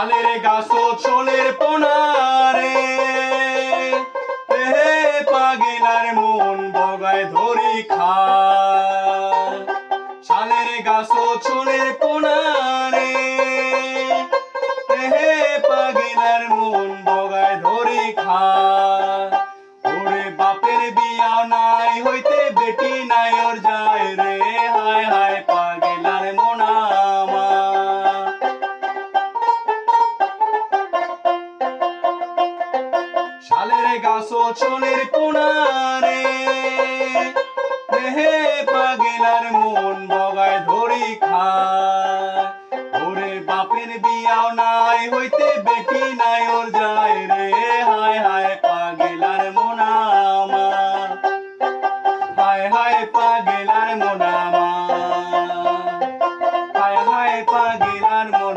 শালের গাছ ছোলের পোনারে হে পাগেলার মন বগায় ধরি খায়। শালের গাছ ছোলের পোনারে হে পাগেলার মন বগায় ধরি খায়। ওরে বাপের বিয়া নাই হইতে বেটি নাই ওর যায় রে, হায় হায় পাগেলার মন আমার। শালের গাছ ছোলের পোনারে হে পাগেলার মন বগায় ধরি খায়। ওরে বাপের বিয়াও নাই হইতে বেটি নাই ওর যায় রে, হায় হায় পাগেলার মন আমার। হায় হায় পাগেলার মন আমার, হায় হায় পাগেলার মন।